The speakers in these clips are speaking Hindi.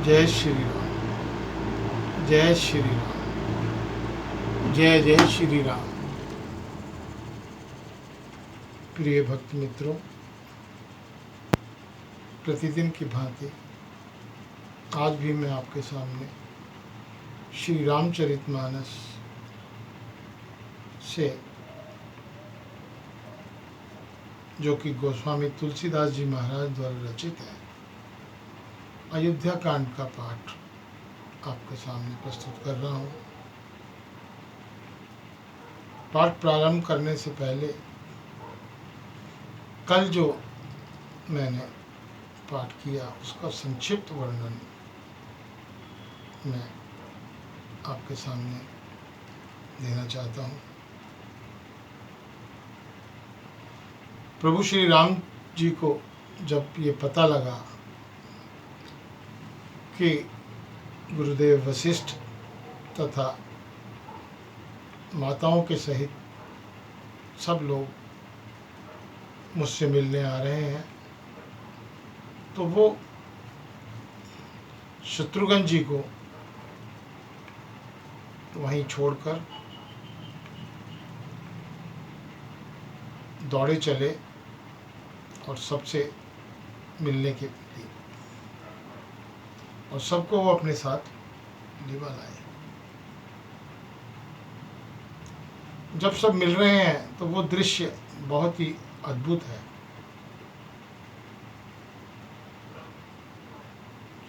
जय श्री राम। जय श्री राम। जय जय श्री राम। प्रिय भक्त मित्रों, प्रतिदिन की भांति आज भी मैं आपके सामने श्री रामचरितमानस से, जो कि गोस्वामी तुलसीदास जी महाराज द्वारा रचित है, अयोध्या कांड का पाठ आपके सामने प्रस्तुत कर रहा हूँ। पाठ प्रारंभ करने से पहले कल जो मैंने पाठ किया उसका संक्षिप्त वर्णन मैं आपके सामने देना चाहता हूँ। प्रभु श्री राम जी को जब ये पता लगा कि गुरुदेव वशिष्ठ तथा माताओं के सहित सब लोग मुझसे मिलने आ रहे हैं, तो वो शत्रुघ्न जी को वहीं छोड़कर दौड़े चले और सबसे मिलने के लिए, और सबको वो अपने साथ लिवा लाए। जब सब मिल रहे हैं तो वो दृश्य बहुत ही अद्भुत है।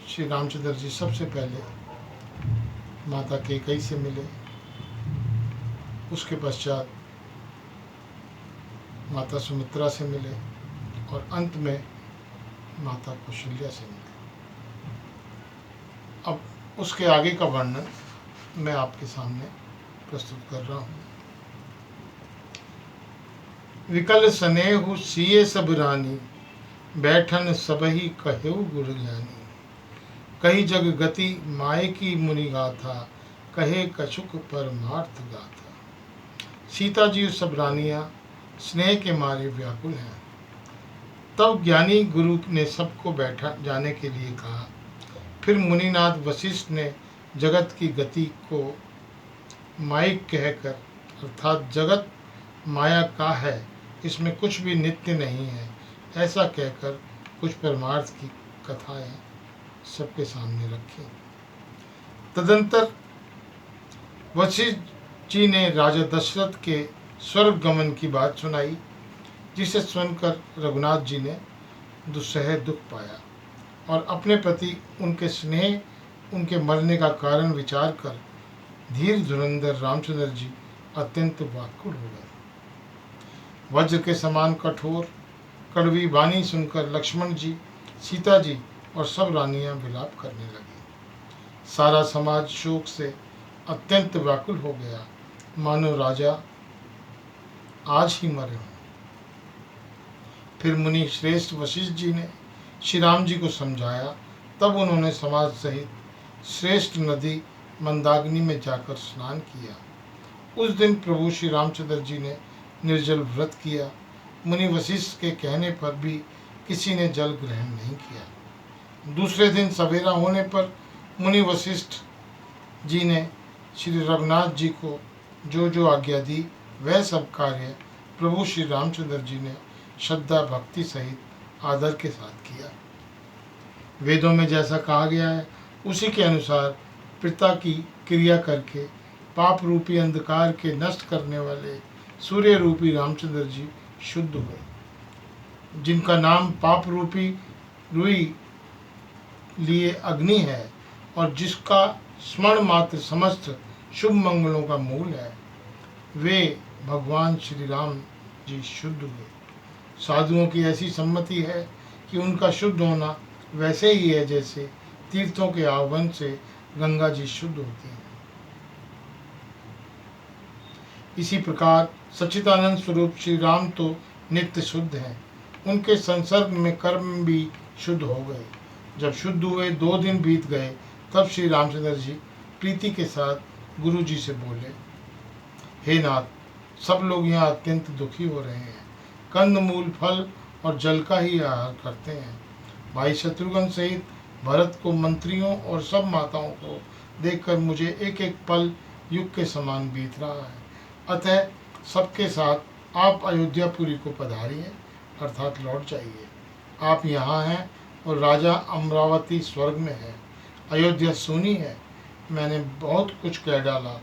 श्री रामचंद्र जी सबसे पहले माता कैकेयी से मिले, उसके पश्चात माता सुमित्रा से मिले और अंत में माता कौशल्या से मिले। अब उसके आगे का वर्णन मैं आपके सामने प्रस्तुत कर रहा हूँ। विकल स्नेहु सिए सब रानी, बैठन सबही कहेउ गुरु ज्ञानी। कही जग गति माय की मुनि गाथा, कहे कछुक परमार्थ गाथा। सीता जी सब रानियां स्नेह के मारे व्याकुल हैं। तब ज्ञानी गुरु ने सबको बैठा जाने के लिए कहा। फिर मुनिनाथ वशिष्ठ ने जगत की गति को माइक कहकर, अर्थात जगत माया का है, इसमें कुछ भी नित्य नहीं है, ऐसा कहकर कुछ परमार्थ की कथाएं सबके सामने रखी। तदंतर वशिष्ठ जी ने राजा दशरथ के स्वर्ग गमन की बात सुनाई, जिसे सुनकर रघुनाथ जी ने दुस्सह दुख पाया और अपने प्रति उनके स्नेह, उनके मरने का कारण विचार कर धीर धुरंधर रामचंद्र जी अत्यंत व्याकुल हो गए। वज्र के समान कठोर कड़वी वाणी सुनकर लक्ष्मण जी, सीता जी और सब रानियां विलाप करने लगी। सारा समाज शोक से अत्यंत व्याकुल हो गया, मानो राजा आज ही मरे हों। फिर मुनि श्रेष्ठ वशिष्ठ जी ने श्री राम जी को समझाया। तब उन्होंने समाज सहित श्रेष्ठ नदी मंदाकिनी में जाकर स्नान किया। उस दिन प्रभु श्री रामचंद्र जी ने निर्जल व्रत किया। मुनि वशिष्ठ के कहने पर भी किसी ने जल ग्रहण नहीं किया। दूसरे दिन सवेरा होने पर मुनि वशिष्ठ जी ने श्री रघुनाथ जी को जो जो आज्ञा दी, वह सब कार्य प्रभु श्री रामचंद्र जी ने श्रद्धा भक्ति सहित आदर के साथ किया। वेदों में जैसा कहा गया है, उसी के अनुसार पिता की क्रिया करके पाप रूपी अंधकार के नष्ट करने वाले सूर्य रूपी रामचंद्र जी शुद्ध हुए, जिनका नाम पाप रूपी रुई लिए अग्नि है और जिसका स्मरण मात्र समस्त शुभ मंगलों का मूल है। वे भगवान श्री राम जी शुद्ध हुए। साधुओं की ऐसी सम्मति है कि उनका शुद्ध होना वैसे ही है जैसे तीर्थों के आह्वान से गंगा जी शुद्ध होती हैं। इसी प्रकार सच्चिदानंद स्वरूप श्री राम तो नित्य शुद्ध हैं। उनके संसर्ग में कर्म भी शुद्ध हो गए। जब शुद्ध हुए 2 दिन बीत गए, तब श्री रामचंद्र जी प्रीति के साथ गुरु जी से बोले, हे नाथ, सब लोग यहाँ अत्यंत दुखी हो रहे हैं। कंद मूल फल और जल का ही आहार करते हैं। भाई शत्रुघ्न सहित भरत को, मंत्रियों और सब माताओं को देखकर मुझे एक एक पल युग के समान बीत रहा है। अतः सबके साथ आप अयोध्यापुरी को पधारिए, अर्थात लौट जाइए। आप यहाँ हैं और राजा अमरावती स्वर्ग में है, अयोध्या सोनी है। मैंने बहुत कुछ कह डाला,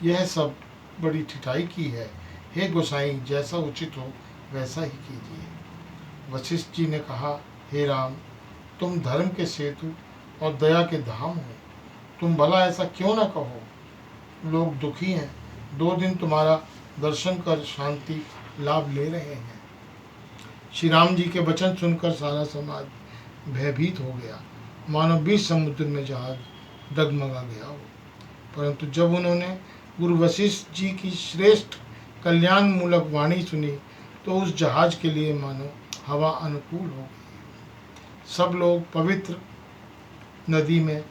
यह सब बड़ी ठिठाई की है। हे गोसाई, जैसा उचित हो वैसा ही कीजिए। वशिष्ठ जी ने कहा, हे राम, तुम धर्म के सेतु और दया के धाम हो, तुम भला ऐसा क्यों न कहो। लोग दुखी हैं, 2 दिन तुम्हारा दर्शन कर शांति लाभ ले रहे हैं। श्री राम जी के वचन सुनकर सारा समाज भयभीत हो गया, मानो बीच समुद्र में जहाज डगमगा गया हो। परंतु जब उन्होंने गुरु वशिष्ठ जी की श्रेष्ठ कल्याण मूलक वाणी सुनी तो उस जहाज के लिए मानो हवा अनुकूल हो गई। सब लोग पवित्र नदी में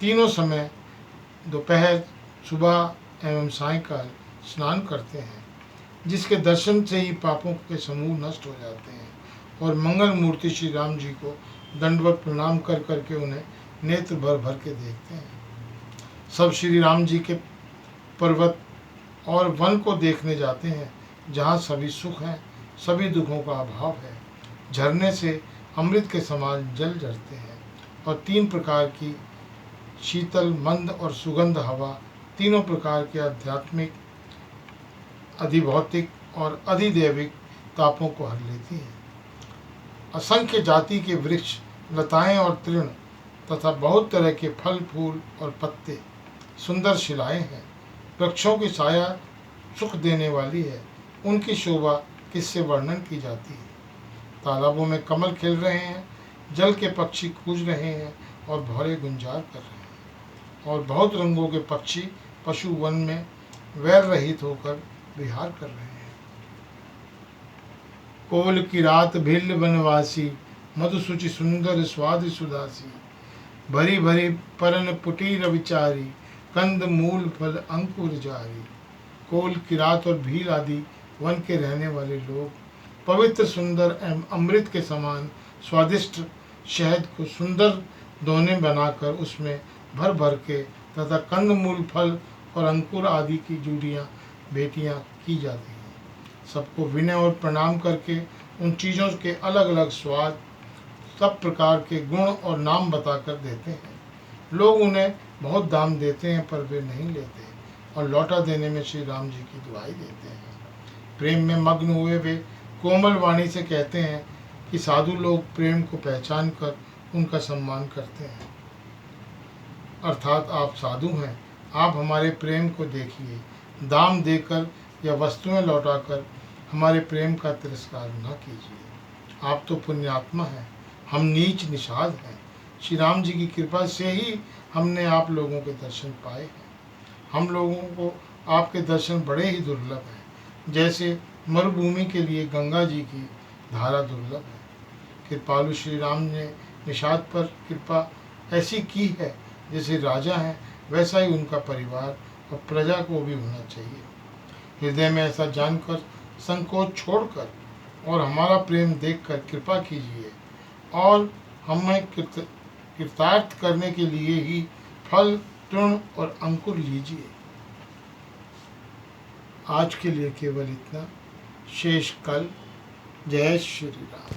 तीनों समय, दोपहर, सुबह एवं सायंकाल स्नान करते हैं, जिसके दर्शन से ही पापों के समूह नष्ट हो जाते हैं, और मंगल मूर्ति श्री राम जी को दंडवत प्रणाम कर करके उन्हें नेत्र भर भर के देखते हैं। सब श्री राम जी के पर्वत और वन को देखने जाते हैं, जहाँ सभी सुख हैं, सभी दुखों का अभाव है। झरने से अमृत के समान जल झरते हैं, और 3 प्रकार की शीतल, मंद और सुगंध हवा तीनों प्रकार के आध्यात्मिक, अधिभौतिक और अधिदैविक तापों को हर लेती है। असंख्य जाति के वृक्ष, लताएं और तृण तथा बहुत तरह के फल, फूल और पत्ते, सुंदर शिलाएं हैं। वृक्षों की छाया सुख देने वाली है, उनकी शोभा किससे वर्णन की जाती है। तालाबों में कमल खिल रहे हैं, जल के पक्षी कूज रहे हैं और भौरे गुंजार कर रहे हैं, और बहुत रंगों के पक्षी पशु वन में वैर रहित होकर विहार कर रहे हैं। कोल की रात भिल्ल बनवासी, मधुसुचि सुंदर स्वादि सुदासी, भरी भरी परन पुटीर विचारी, कंद मूल फल अंकुर जारी। कोल, किरात और भील आदि वन के रहने वाले लोग पवित्र, सुंदर एवं अमृत के समान स्वादिष्ट शहद को सुंदर दोने बनाकर उसमें भर भर के तथा कंद मूल फल और अंकुर आदि की जूड़ियाँ बेटियाँ की जाती हैं। सबको विनय और प्रणाम करके उन चीज़ों के अलग अलग स्वाद, सब प्रकार के गुण और नाम बताकर देते हैं। लोग उन्हें बहुत दाम देते हैं, पर वे नहीं लेते और लौटा देने में श्री राम जी की दुआई देते हैं। प्रेम में मग्न हुए वे कोमल वाणी से कहते हैं कि साधु लोग प्रेम को पहचान कर उनका सम्मान करते हैं, अर्थात आप साधु हैं, आप हमारे प्रेम को देखिए। दाम देकर या वस्तुएं लौटाकर हमारे प्रेम का तिरस्कार न कीजिए। आप तो पुण्यात्मा हैं, हम नीच निषाद हैं। श्री राम जी की कृपा से ही हमने आप लोगों के दर्शन पाए हैं। हम लोगों को आपके दर्शन बड़े ही दुर्लभ हैं, जैसे मरुभूमि के लिए गंगा जी की धारा दुर्लभ है। कृपालु श्री राम ने निषाद पर कृपा ऐसी की है, जैसे राजा हैं वैसा ही उनका परिवार और प्रजा को भी होना चाहिए। हृदय में ऐसा जानकर संकोच छोड़कर और हमारा प्रेम देखकर कृपा कीजिए, और हमें कृतार्थ करने के लिए ही फल, तृण और अंकुर लीजिए। आज के लिए केवल इतना, शेष कल। जय श्री राम।